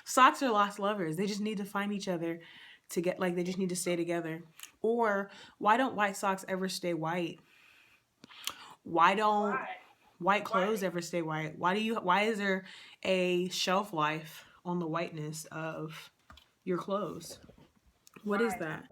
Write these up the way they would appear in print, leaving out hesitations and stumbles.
Socks are lost lovers. They just need to find each other to get, like, they just need to stay together. Or why don't white socks ever stay white? Why don't white clothes ever stay white? Why is there a shelf life on the whiteness of your clothes? What is that?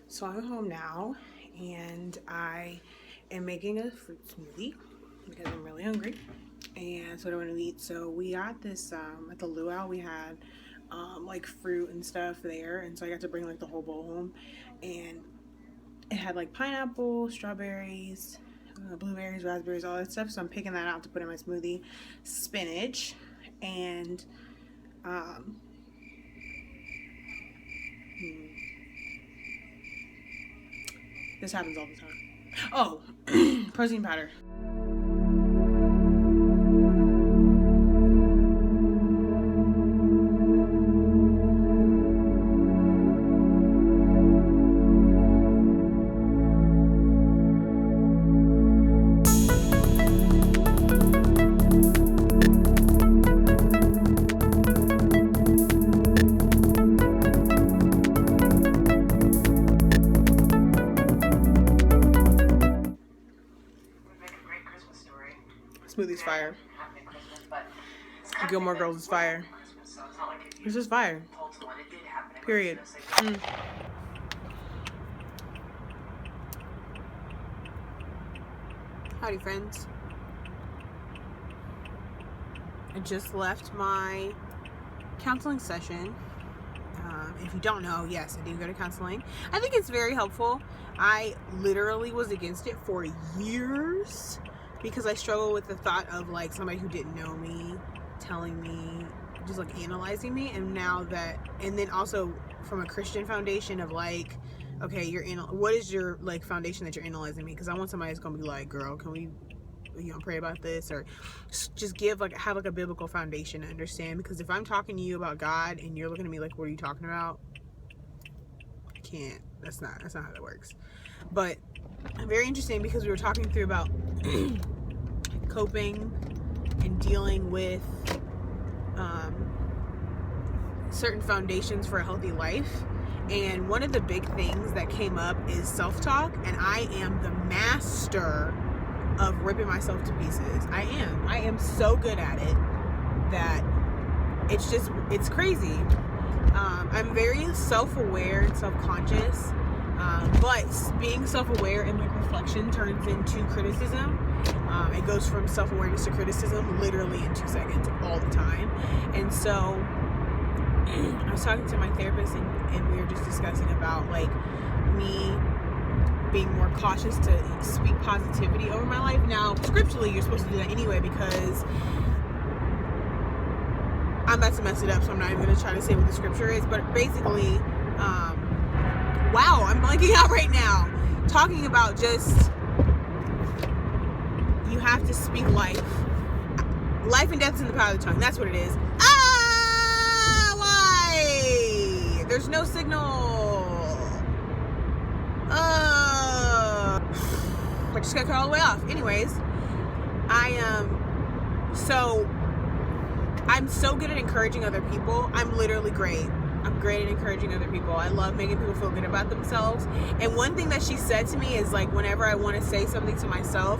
So I'm home now and I am making a fruit smoothie because I'm really hungry and so I don't want to eat. So we got this at the luau, we had like fruit and stuff there, and so I got to bring like the whole bowl home, and it had like pineapple, strawberries, blueberries, raspberries, all that stuff. So I'm picking that out to put in my smoothie. Spinach and this happens all the time. Oh, protein powder. Smoothies fire. Gilmore Girls is fire. This is fire. Period. Howdy, friends. I just left my counseling session. If you don't know, yes, I do go to counseling. I think it's very helpful. I literally was against it for years because I struggle with the thought of like somebody who didn't know me telling me, just like analyzing me. And now that, and then also from a Christian foundation of like, okay, what is your like foundation that you're analyzing me? Because I want somebody that's gonna be like, girl, can we, pray about this, or just have like a biblical foundation to understand. Because if I'm talking to you about God and you're looking at me like, what are you talking about? I can't. That's not how that works. But very interesting because we were talking through about coping and dealing with certain foundations for a healthy life. And one of the big things that came up is self-talk, and I am the master of ripping myself to pieces. I am so good at it that it's crazy. I'm very self-aware and self-conscious, but being self-aware and like reflection turns into criticism. It goes from self-awareness to criticism literally in 2 seconds all the time. And so I was talking to my therapist and we were just discussing about like me being more cautious to speak positivity over my life. Now, scripturally, you're supposed to do that anyway because I'm about to mess it up, so I'm not even going to try to say what the scripture is. But basically, wow, I'm blanking out right now. Talking about just, you have to speak life. Life and death is in the power of the tongue. That's what it is. Why? There's no signal. I just got cut all the way off. Anyways, I'm so good at encouraging other people. I'm literally great. I'm great at encouraging other people. I love making people feel good about themselves. And one thing that she said to me is like, whenever I want to say something to myself,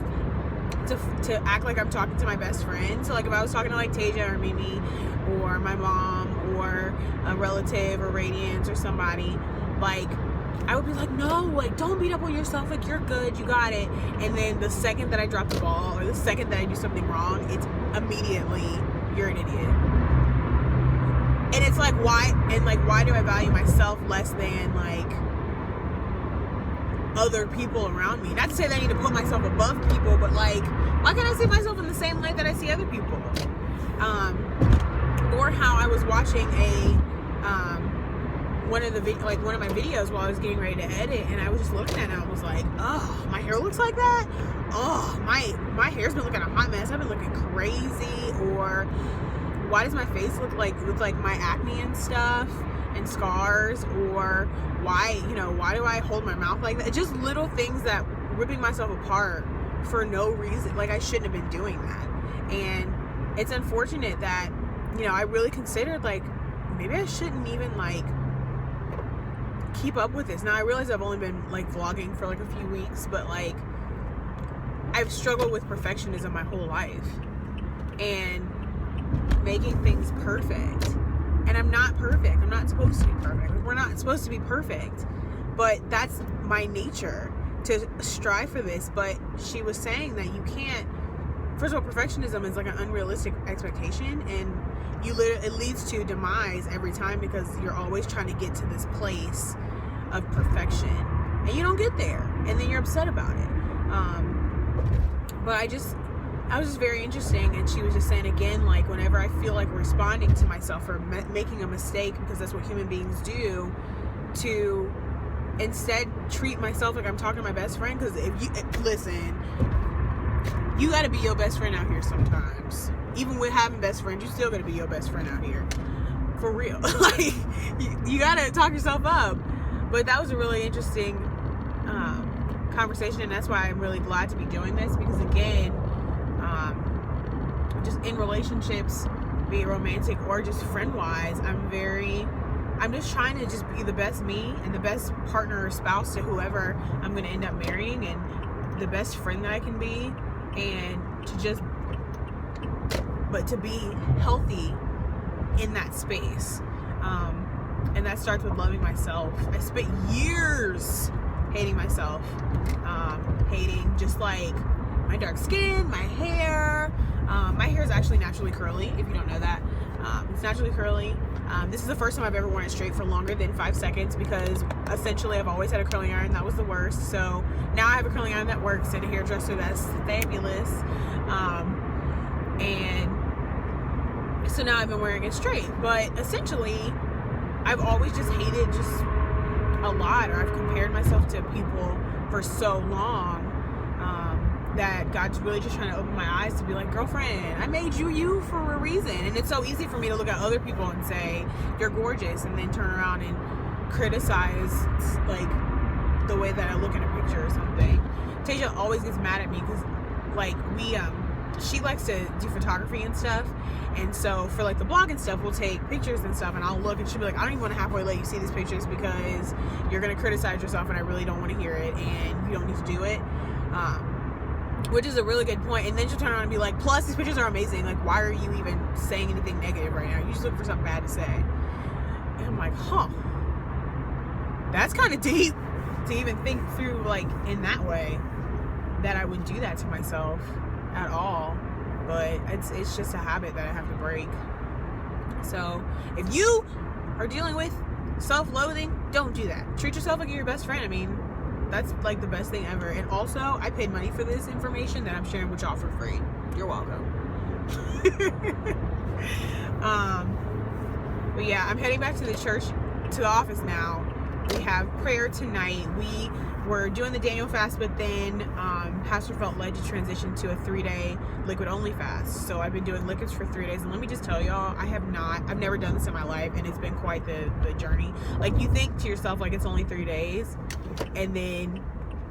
to act like I'm talking to my best friend. So like if I was talking to like Taisia or Mimi or my mom or a relative or Radiance or somebody, like I would be like, no, like don't beat up on yourself, like you're good, you got it. And then the second that I drop the ball or the second that I do something wrong, it's immediately, you're an idiot. And it's like, why do I value myself less than like other people around me? Not to say that I need to put myself above people, but like, why can't I see myself in the same light that I see other people? Or how I was watching one of my videos while I was getting ready to edit, and I was just looking at it and I was like, oh, my hair looks like that? Oh, my hair's been looking a hot mess. I've been looking crazy. Or why does my face look like my acne and stuff and scars? Or why do I hold my mouth like that? Just little things that ripping myself apart for no reason. Like, I shouldn't have been doing that. And it's unfortunate that, I really considered, like, maybe I shouldn't even, like, keep up with this. Now, I realize I've only been, like, vlogging for, like, a few weeks, but, like, I've struggled with perfectionism my whole life. And making things perfect. And I'm not perfect. I'm not supposed to be perfect. We're not supposed to be perfect. But that's my nature, to strive for this. But she was saying that you can't, first of all, perfectionism is like an unrealistic expectation, and it leads to demise every time, because you're always trying to get to this place of perfection and you don't get there, and then you're upset about it. But I was just very interesting, and she was just saying again, like, whenever I feel like responding to myself or making a mistake, because that's what human beings do, to instead treat myself like I'm talking to my best friend. Because listen, you gotta be your best friend out here sometimes. Even with having best friends, you still gotta be your best friend out here. For real. Like, you gotta talk yourself up. But that was a really interesting conversation, and that's why I'm really glad to be doing this, because again, just in relationships, be it romantic or just friend-wise, I'm just trying to just be the best me and the best partner or spouse to whoever I'm gonna end up marrying, and the best friend that I can be, and to be healthy in that space. And that starts with loving myself. I spent years hating myself, hating just like my dark skin, my hair. My hair is actually naturally curly, if you don't know that. It's naturally curly. This is the first time I've ever worn it straight for longer than 5 seconds, because essentially I've always had a curling iron that was the worst. So now I have a curling iron that works and a hairdresser that's fabulous. And so now I've been wearing it straight. But essentially, I've always just hated just a lot, or I've compared myself to people for so long, that God's really just trying to open my eyes to be like, girlfriend, I made you for a reason. And it's so easy for me to look at other people and say, you're gorgeous, and then turn around and criticize, like, the way that I look in a picture or something. Taisia always gets mad at me because, like, she likes to do photography and stuff, and so for, like, the blog and stuff, we'll take pictures and stuff, and I'll look, and she'll be like, I don't even want to halfway let you see these pictures because you're going to criticize yourself, and I really don't want to hear it, and you don't need to do it. Which is a really good point. And then she'll turn around and be like, plus these pictures are amazing, like, why are you even saying anything negative right now? You just look for something bad to say. And I'm like, huh, that's kind of deep to even think through, like, in that way, that I would do that to myself at all. But it's just a habit that I have to break. So if you are dealing with self-loathing, don't do that. Treat yourself like you're your best friend. I mean, that's, like, the best thing ever. And also, I paid money for this information that I'm sharing with y'all for free. You're welcome. But yeah, I'm heading back to the church, to the office now. We have prayer tonight. We were doing the Daniel fast, but then Pastor felt led to transition to a 3-day liquid only fast. So I've been doing liquids for 3 days, and let me just tell y'all, I've never done this in my life, and it's been quite the journey. Like, you think to yourself, like, it's only 3 days, and then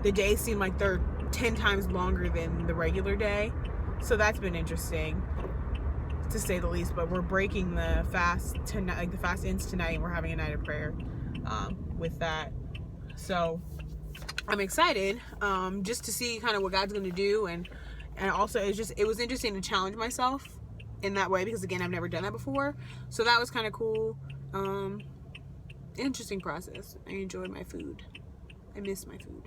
the days seem like they're 10 times longer than the regular day. So that's been interesting, to say the least. But we're breaking the fast tonight. Like, the fast ends tonight, and we're having a night of prayer with that. So I'm excited just to see kind of what God's going to do, and also it was interesting to challenge myself in that way, because again, I've never done that before. So that was kind of cool. Interesting process. I enjoyed my food. I miss my food.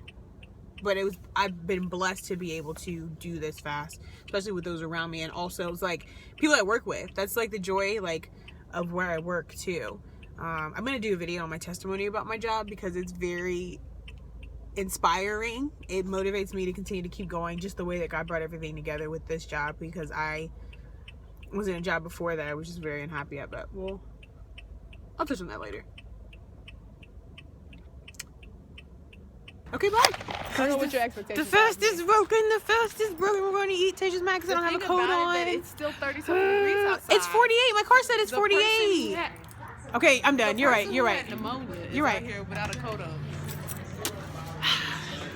But I've been blessed to be able to do this fast, especially with those around me, and also it's like people I work with. That's like the joy, like, of where I work too. I'm gonna do a video on my testimony about my job, because it's very inspiring. It motivates me to continue to keep going, just the way that God brought everything together with this job, because I was in a job before that I was just very unhappy at. But I'll touch on that later. Okay, bye. I don't know what your expectations The fast is broken. The fast is broken. We're going to eat Tasia's Mac because I don't have a coat on. It's still 30-something degrees outside. It's 48. My car said it's 48. Okay, I'm done. You're right. You're right. You're right. Here without a coat on.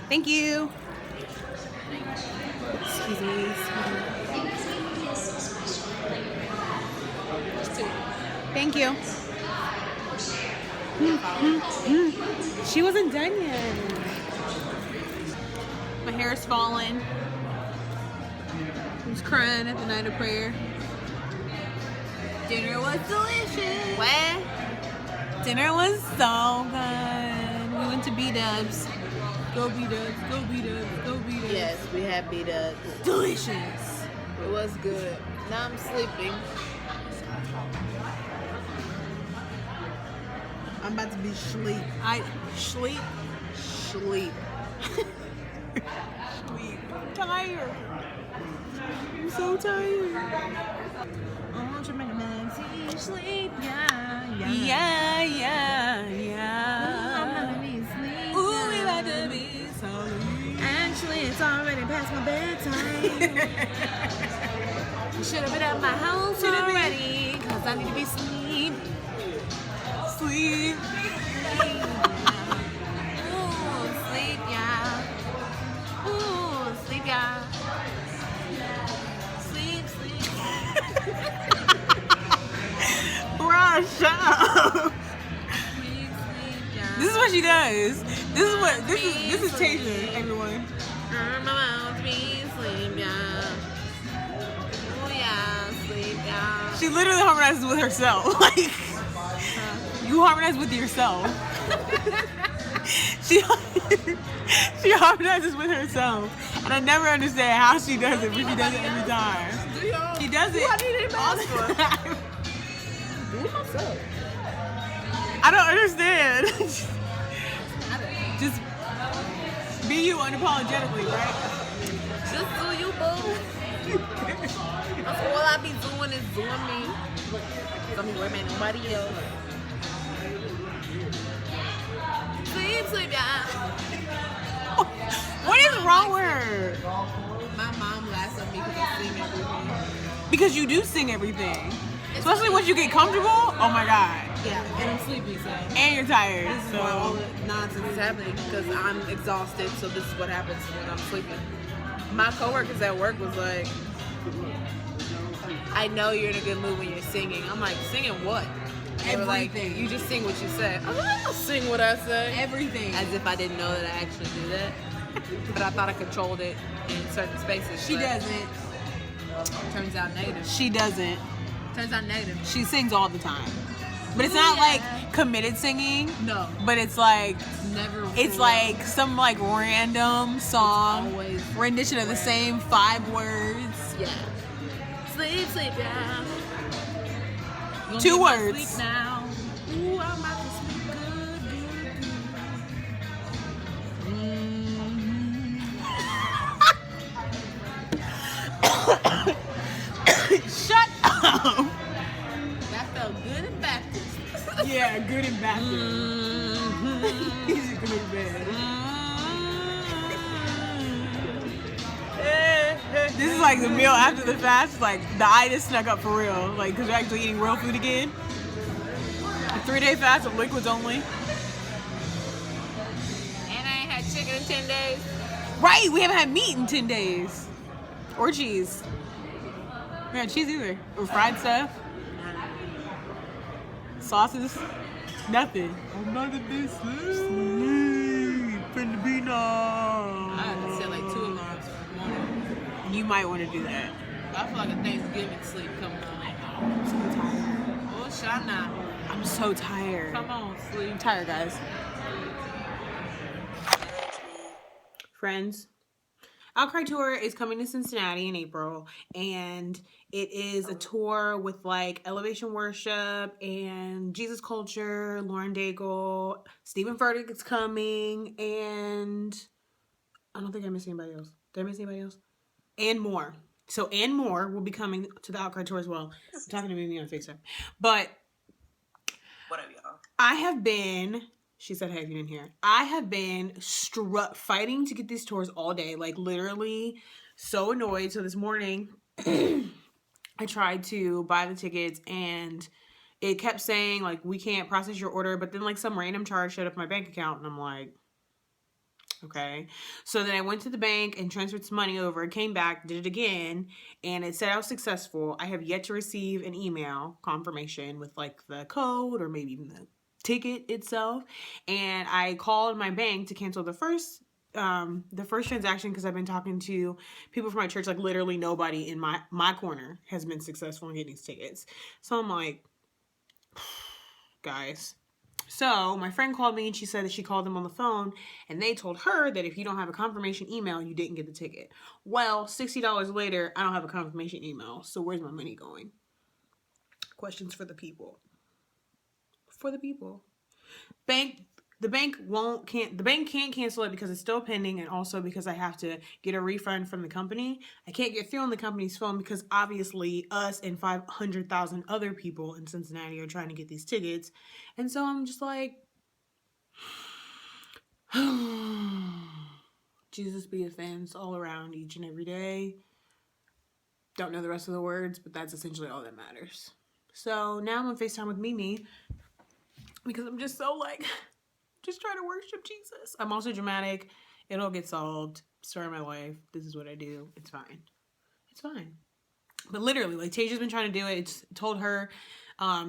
Thank you. Excuse me. Thank you. She wasn't done yet. My hair is falling. I was crying at the night of prayer. Dinner was delicious. What? Dinner was so good. We went to B-Dubs. Go B-Dubs, go B-Dubs, go B-Dubs. Yes, we had B-Dubs. Delicious. It was good. Now I'm sleeping. I'm about to be sleep. Sleep. Sleep. Sleep. I'm tired. I'm so tired. Sleep, yeah. Ooh, we about to be so. Actually, it's already past my bedtime. You should have been at my house already, because I need to be asleep. Sleep. Ooh, sleep, yeah. Ooh, sleep, yeah. Sleep. Bruh, shut up. Sleep, yeah. This is what she does. This is Tasia, everyone. My mouth be sleep, yeah. Ooh, yeah, sleep, yeah. She literally harmonizes with herself. Like, you harmonize with yourself. She harmonizes with herself. And I never understand how she does it, but she does it every time. She does it all the time. Do it myself. I don't understand. Just be you unapologetically, right? Just do you, boo. That's all I be doing is doing me. Don't be worried about nobody else. Sleep, yeah. What is wrong with her? My mom laughs at me because I sing everything. Because you do sing everything. Especially once you get comfortable. Oh my God. Yeah, and I'm sleepy, so. And you're tired. This is why all the nonsense is happening, because I'm exhausted, so this is what happens when I'm sleeping. My coworkers at work was like, I know you're in a good mood when you're singing. I'm like, singing what? They were like, you just sing what you say. I'm like, I'll sing what I say. Everything. As if I didn't know that I actually do that. But I thought I controlled it in certain spaces. She doesn't. Turns out negative. She doesn't. Turns out negative. She sings all the time. But it's not like committed singing. No. But it's like Never. It's like some like random song Always rendition of the same 5 words. Yeah. Sleep, yeah. 2 words. Sleep now. Ooh, I'm about to sleep good. Shut up. That felt good and Baptist. Yeah, good and Baptist. He's good and bad. This is like the meal after the fast. Like the itis snuck up for real. Like because we're actually eating real food again. A 3-day fast of liquids only. And I ain't had chicken in 10 days. Right, we haven't had meat in 10 days. Or cheese. We haven't had cheese either. Or fried stuff. Sauces. Nothing. I'm not a bit sleep. Finna be I had to set like 2 alarms for the morning. You might want to do that. I feel like a Thanksgiving sleep coming on. I'm so tired. Oh, Shana. I'm so tired. Come on, sleep. I'm tired, guys. Friends, Outcry Tour is coming to Cincinnati in April, and it is a tour with like Elevation Worship and Jesus Culture, Lauren Daigle, Stephen Furtick is coming, and I don't think I missed anybody else. Did I miss anybody else? And more. So, and more will be coming to the Outcry Tour as well. I'm talking to Mimi on FaceTime. But what up, y'all? I have been She said, hey, if you didn't hear. I have been fighting to get these tours all day. Like, literally so annoyed. So this morning, I tried to buy the tickets and it kept saying, like, we can't process your order. But then, like, some random charge showed up in my bank account. And I'm like, okay. So then I went to the bank and transferred some money over. It came back, did it again. And it said I was successful. I have yet to receive an email confirmation with, like, the code or maybe even the ticket itself. And I called my bank to cancel the first transaction because I've been talking to people from my church. Like, literally nobody in my corner has been successful in getting these tickets. So I'm like, guys. So my friend called me and she said that she called them on the phone and they told her that if you don't have a confirmation email, you didn't get the ticket. Well, $60 later, I don't have a confirmation email. So where's my money going? Questions for the people. For the people. The bank can't cancel it because it's still pending, and also because I have to get a refund from the company. I can't get through on the company's phone because obviously us and 500,000 other people in Cincinnati are trying to get these tickets. And so I'm just like, Jesus be a fence all around each and every day. Don't know the rest of the words, but that's essentially all that matters. So now I'm on FaceTime with Mimi because I'm just so like, just trying to worship Jesus. I'm also dramatic. It'll get solved. Story of my life. This is what I do. It's fine. It's fine. But literally, like, Tasia's been trying to do it. It's told her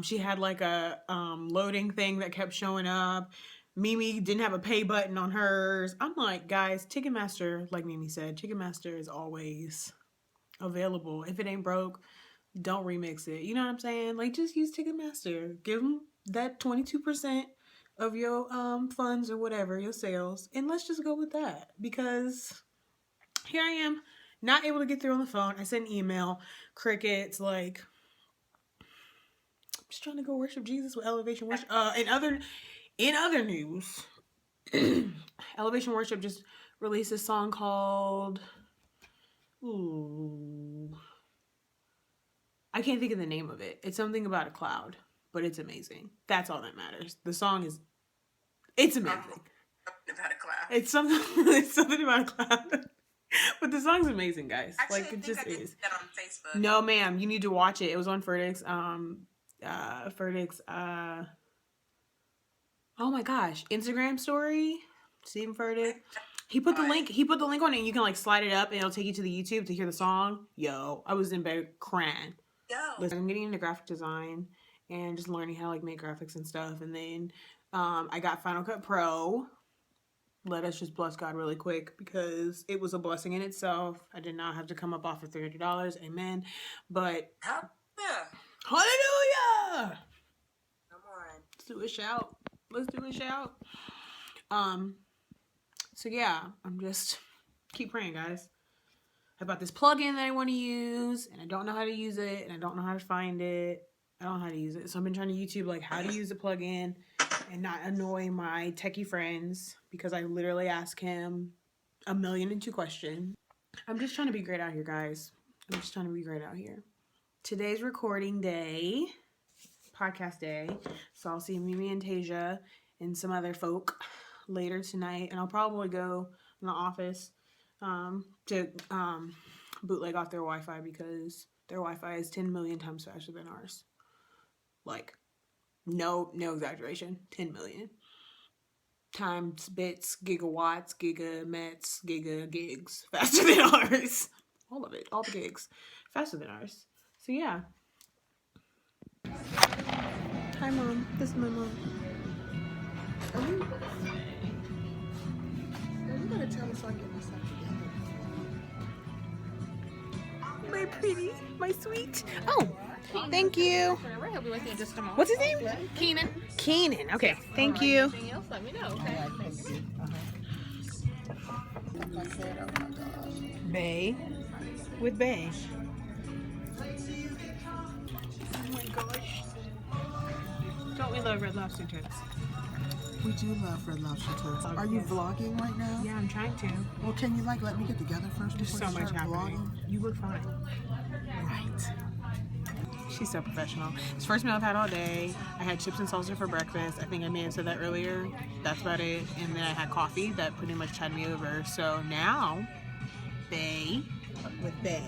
she had like a loading thing that kept showing up. Mimi didn't have a pay button on hers. I'm like, guys, Ticketmaster, like Mimi said, Ticketmaster is always available. If it ain't broke, don't remix it. You know what I'm saying? Like, just use Ticketmaster. Give them that 22% of your funds or whatever, your sales, and let's just go with that, because here I am not able to get through on the phone. I sent an email, crickets. Like, I'm just trying to go worship Jesus with Elevation Worship. In other news, Elevation Worship just released a song called I can't think of the name of it. It's something about a cloud, but it's amazing. That's all that matters. The song is It's amazing. About a cloud. It's something about a cloud. But the song's amazing, guys. Actually, like, it I think just I did is. that on Facebook. No, ma'am, you need to watch it. It was on Ferdix. Oh my gosh, Instagram story. Stephen Furtick. He put the link on it, and you can like slide it up and it'll take you to the YouTube to hear the song. Yo, I was in bed crying. Listen, I'm getting into graphic design and just learning how to like make graphics and stuff. And then I got Final Cut Pro. Let us just bless God really quick because it was a blessing in itself. I did not have to come up off of $300. Amen. But hallelujah. Come on. Let's do a shout. So yeah, I'm just keep praying, guys. I bought this plugin that I want to use, and I don't know how to use it, and I don't know how to find it. I don't know how to use it. So I've been trying to YouTube like how to use the plugin and not annoy my techie friends, because I literally ask him 1,000,002 questions. I'm just trying to be great out here, guys. I'm just trying to be great out here. Today's recording day, podcast day. So I'll see Mimi and Tasia and some other folk later tonight. And I'll probably go in the office to bootleg off their Wi-Fi, because their Wi-Fi is 10 million times faster than ours. Like, no exaggeration, 10 million times bits, gigawatts, gigamets, gigs faster than ours. All of it, all the gigs faster than ours. So yeah. Hi, Mom. This is my mom. Are you gonna tell us I get myself together? My pretty, my sweet. Oh, thank you. We'll help you with you in just a moment. What's his name? Keenan. Keenan. Okay, thank you. Anything else, let me know, okay? Bay with Bay. Oh my gosh. Don't we love Red Lobster totes? We do love Red Lobster totes. Are you vlogging right now? Yeah, I'm trying to. Well, can you let me get together first There's before so you much start happening. vlogging? You look fine. Right. She's so professional. It's the first meal I've had all day. I had chips and salsa for breakfast. I think I may have said that earlier. That's about it. And then I had coffee that pretty much tied me over. So now, Bae with Bae.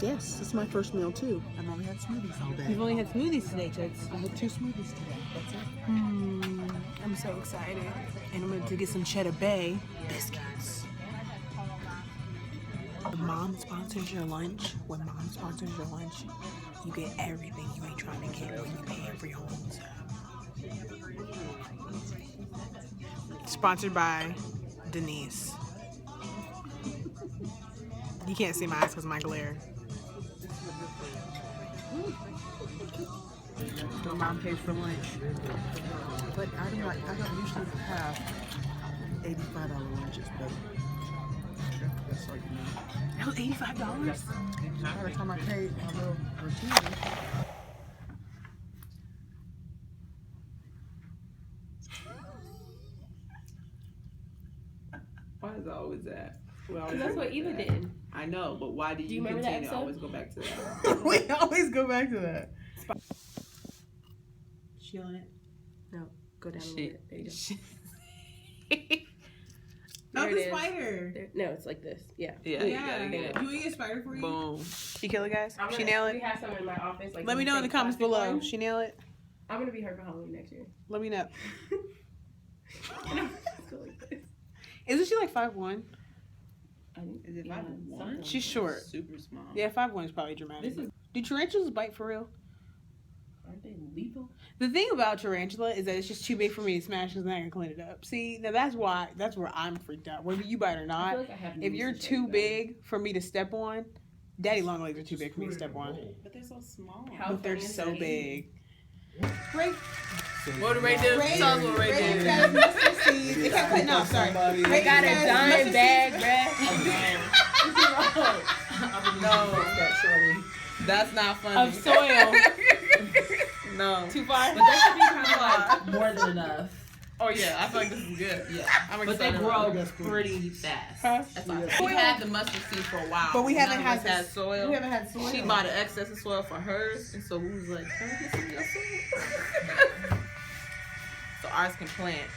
Yes, it's my first meal too. I've only had smoothies all day. You've only had smoothies today, Toots. I had 2 smoothies today. That's it. I'm so excited. And I'm going to get some Cheddar Bay biscuits. When mom sponsors your lunch, you get everything you ain't trying to get when you pay for your own stuff. Sponsored by Denise. You can't see my eyes because of my glare. My mom pays for lunch. But I don't usually have $85 lunches, but that's like That was $85? every time I pay my little routine. Why is it always that? Because that's what Eva did. I know, but why did Do you you remember that continue to episode? always go back to that? We always go back to that. She on it? No, go down a little bit. There you go. Oh, There the it is. spider. There- no, it's like this. Yeah. Yeah, Ooh, you gotta get it. You want to get a spider for you? Boom. She kill it, guys? I'm She gonna- nail We it? have some in my office. Like Let me know in the big comments plastic below. ones. She nail it? I'm gonna be her for Halloween next year. Let me know. Go like this. Isn't she like 5'1"? I think Is it yeah, 5'1"? something. She's short. Super small. Yeah, 5'1" is probably dramatic. This is- Do tarantulas bite for real? Aren't they lethal? The thing about tarantula is that it's just too big for me to smash because then I can clean it up. See, now that's where I'm freaked out. Whether you bite or I not, feel like I have if knees you're to shake too them. big for me to step on, daddy long legs are too big for me to step on. But they're so small. How But they're funny is so that? big. Ray, What did Ray do? Tell us what Ray did. got mustard seeds. It kept cutting off, sorry. Ray I got a has dime mustard bag, bruh. No, that's not funny. Of soil. No. Too far? But that should be kind of like more than enough. Oh yeah, I feel like this is good. Yeah. I'm But they excited. grow Yes, please. pretty fast. Huh? That's all. We had the mustard seed for a while. But we haven't None of had us soil. We haven't had soil. She bought an excess of soil for hers, and so we was like, "Can we get some of your soil?" So ours can plant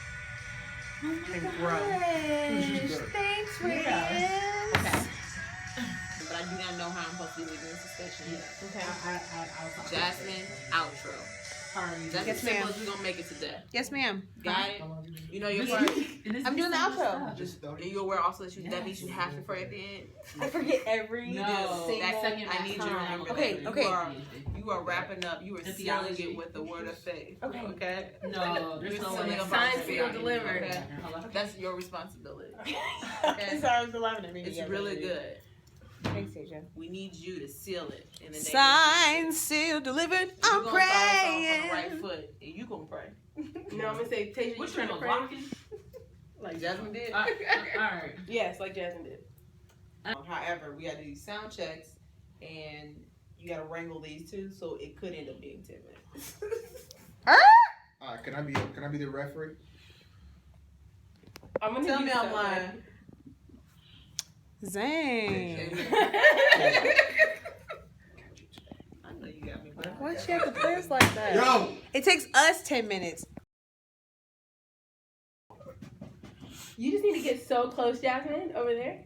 and grow. Thanks, Ray. Okay. But I do not know how I'm supposed to be leaving this discussion yet. Okay. I'll Jasmine, outro. That's Yes, as simple ma'am. as we're gonna make it today. Yes, ma'am. Got it? You know your part. I'm doing the outro. And you're aware also that that means you have to pray at the end. I forget every. No. That Second I need you to time. remember Okay, that. okay. You are wrapping up. You are sealing theology. it with the word of faith. Okay. Okay. No, there's You're no sealing way. up our Signed, spirit. sealed, delivered. Okay? That's your responsibility. Okay. Sorry, I was laughing at me. It's really good. Thanks, Tasia. We need you to seal it in the name Signed, sealed, delivered. of Jesus. I'm You're gonna start us off on the praying. right foot, and you gonna pray. No, I'm gonna say, Tasia, you Which trying one to was pray? rocking? Like Jasmine did. Alright. Yes, like Jasmine did. However, we got to do sound checks, and you got to wrangle these two, so it could end up being 10 minutes. Can I be the referee? I'm gonna Tell use me I'm that lying. Zane. one. I know you got me. But Why'd you have to play us like that? Yo! It takes us 10 minutes. You just need to get so close, Jasmine, over there.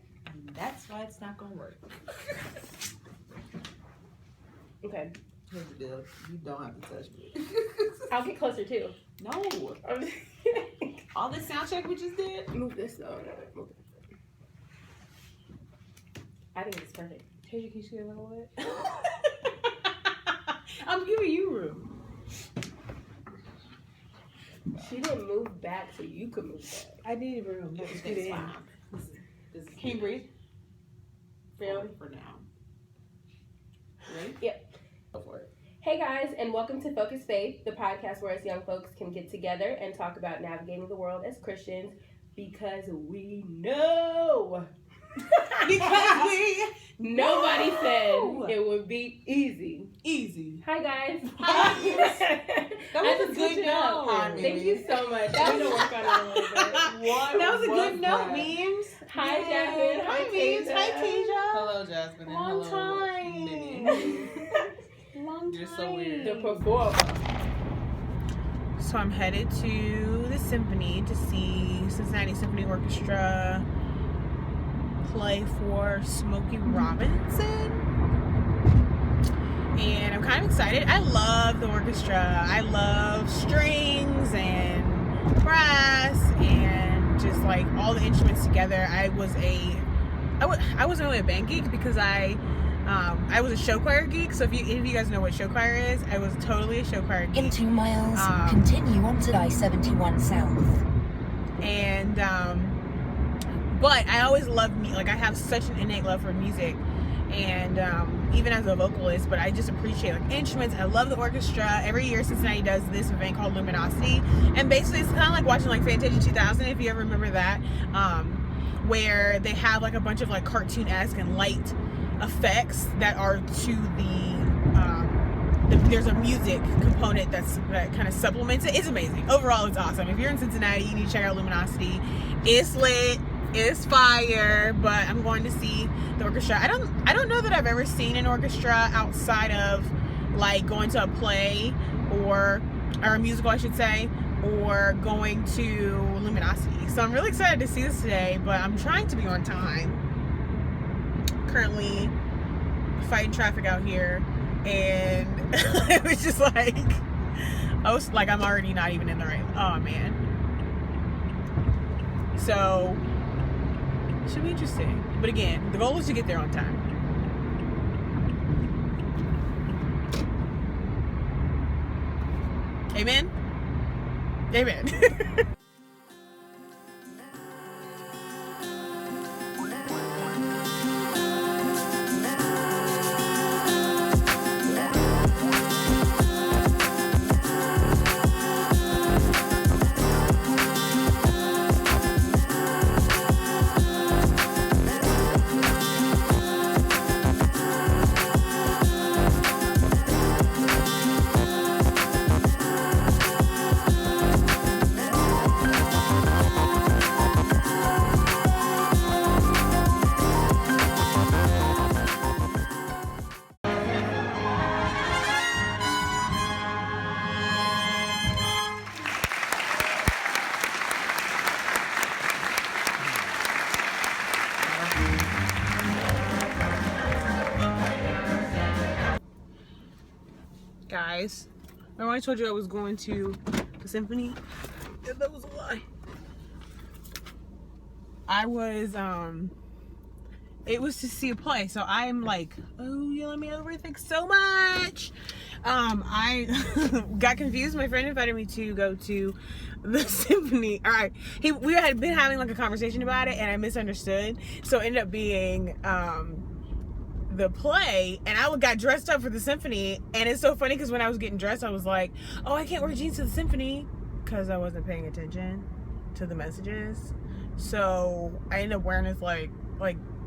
That's why it's not gonna work. Okay. Here's the deal. You don't have to touch me. I'll get closer too. No. I'm just All this sound check we just did? Move this though. Move it. I think it's perfect. Tasia, can you see a little bit? I'm giving you room. She didn't move back so you could move back. I need room. Let's get It's in. fine. This is Can you breathe? Really? for now. Ready? Yep. Go for it. Hey guys, and welcome to Focus Faith, the podcast where us young folks can get together and talk about navigating the world as Christians because we know. Because we Nobody know. said it would be easy. easy. Hi guys. Hi. I That was a just good switched it up. note. Thank you so much. I'm gonna work on it a little bit. That was a good note, memes. Hi, Yay. Jasmine. Hi, memes. Hi, Tasia. Hello, Jasmine. And Long hello, time. Minnie. long You're time. so weird. The performer. So I'm headed to the symphony to see Cincinnati Symphony Orchestra play for Smokey Robinson. And I'm kind of excited. I love the orchestra. I love strings and brass and just like all the instruments together. I wasn't really a band geek because I was a show choir geek. So if you guys know what show choir is, I was totally a show choir geek. In 2 miles, continue on to I-71 South. And but I always loved music. Like I have such an innate love for music, and even as a vocalist. But I just appreciate like instruments. I love the orchestra. Every year Cincinnati does this event called Luminosity, and basically it's kind of like watching like Fantasia 2000, if you ever remember that, where they have like a bunch of like cartoon-esque and light effects that are to there's a music component that kind of supplements it. It's amazing. Overall, it's awesome. If you're in Cincinnati, you need to check out Luminosity. It's lit. It's fire. But I'm going to see the orchestra. I don't know that I've ever seen an orchestra outside of like going to a play or a musical, I should say, or going to Luminosity. So I'm really excited to see this today, but I'm trying to be on time. Currently fighting traffic out here, and it was just like I'm already not even in the right. Oh man. So it should be interesting. But again, the goal is to get there on time. Amen. Amen. Guys, remember I told you I was going to the symphony? Yeah, that was a lie. I was, it was to see a play, so I'm like, oh, you let me overthink so much. I got confused. My friend invited me to go to the symphony. All right, we had been having like a conversation about it, and I misunderstood, so it ended up being, the play, and I got dressed up for the symphony. And it's so funny because when I was getting dressed, I was like, oh, I can't wear jeans to the symphony, because I wasn't paying attention to the messages. So I ended up wearing this like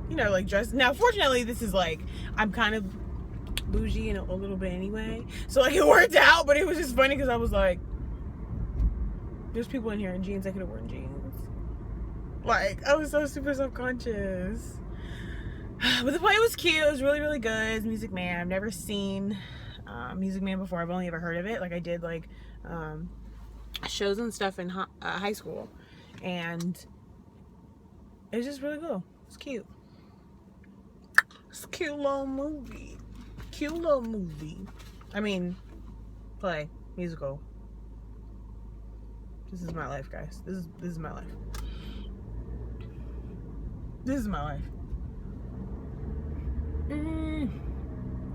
you know, like dress. Now fortunately this is like, I'm kind of bougie in a little bit anyway, so like it worked out. But it was just funny because I was like, there's people in here in jeans. I could have worn jeans. Like I was so super self-conscious. But the play was cute. It was really, really good. It's Music Man. I've never seen Music Man before. I've only ever heard of it. Like I did like shows and stuff in high school, and it was just really cool. It's cute. It's a cute little movie. Cute little movie. I mean, play, musical. This is my life, guys. This is my life. This is my life.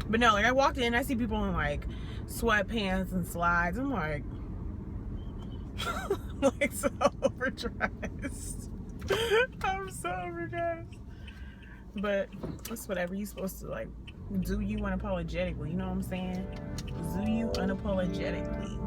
But no, like I walked in, I see people in like sweatpants and slides. I'm like, like so overdressed. I'm so overdressed. But that's whatever. You're supposed to like do you unapologetically. You know what I'm saying? Do you unapologetically.